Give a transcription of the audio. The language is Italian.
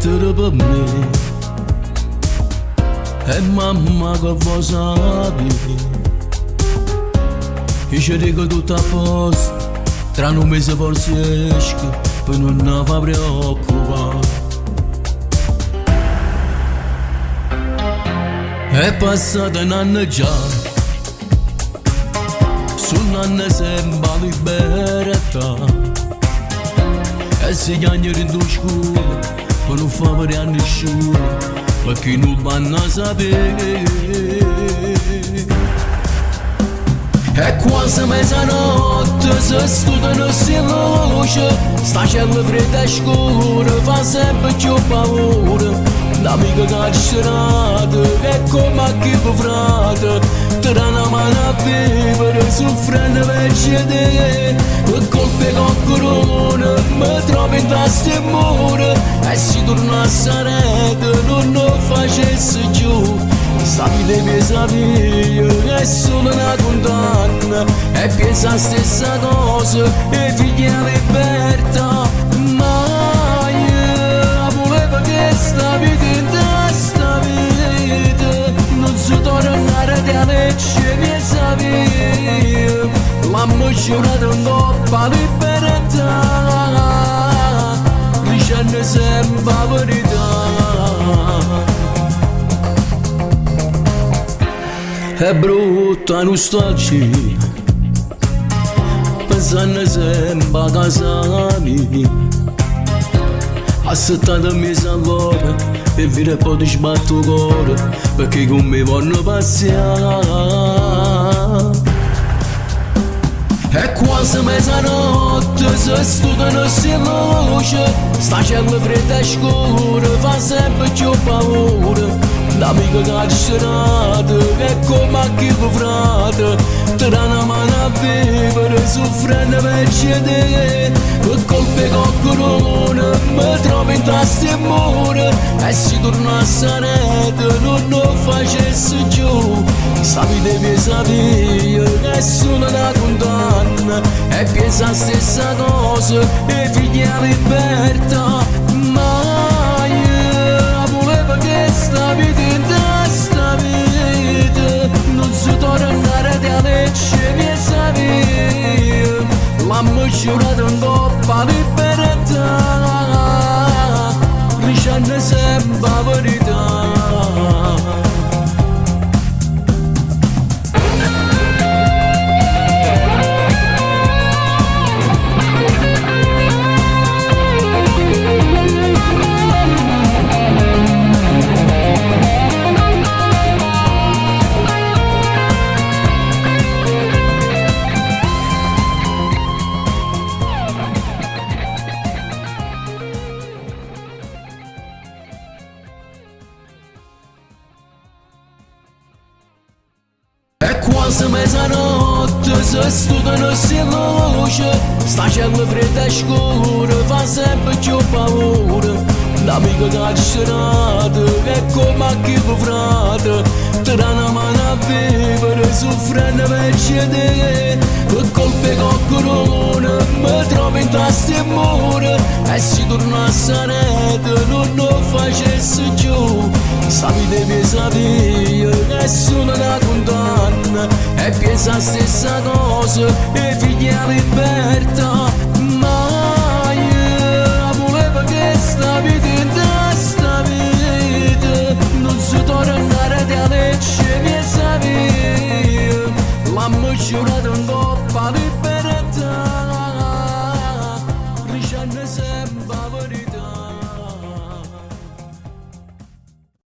mettere per me e mamma che vuoi sapere. Io ci dico tutto a posto, tra un mese forse esco per non ne fa preoccupare. È passato un anno già, su un anno sembra libertà, e si chiama in due scuole per non fare per a nessuno, perché non vanno a sapere. E quasi mezzanotte si studiano si luce, sta cielo fredda e scura fa sempre più paura. L'amico carcerato è come a chi può frate, ti dà una mano a vivere soffrendo per te. E colpe con corona mi trovo in testa e mura, e si torna a sarete non lo facesse giù. Sta vita mia sapere è solo una condanna, e pensa la stessa cosa e figlia libertà. Ma io volevo che sta vita in testa vita non si tornare da legge mia sapere. L'ammo giurato un coppa libertà, dicendo sempre la verità. È brutta nostalgia, pensando sempre a casa mia. Aspettando mesi allora e vire poi ti sbatto il cuore, perché con me vogliono passare. E quasi mezzanotte si studiano si luce, sta cielo fredda e scura fa sempre più paura. L'amico carcerato è come a chi può frate, ti dà una mano a vivere soffrendo per te. E colpe con corona mi trovo in testa e mura, e si torna a sarete non lo facesse giù. Sta vita mia sapere è solo una condanna, e pensa la stessa cosa e figlia libertà. Ma io volevo che sta vita in testa vita non si tornare da legge mia sapere. L'ammo giurato un coppa libertà, dicendo sempre la verità. Quasi mezzanotte si studiano si luce, sta cielo fredda e scura fa sempre più paura. L'amico carcerato è come a chi può frate, ti dà una mano a vivere soffrendo per te. E colpe con corona mi trovo in testa e mura, e si torna a sarete non lo facesse giù. Sta vita mia sapere è solo una condanna, e pensa la stessa cosa e figlia libertà. Ma io volevo che sta vita in testa vita non si tornare da legge mia sapere. L'ammo giurato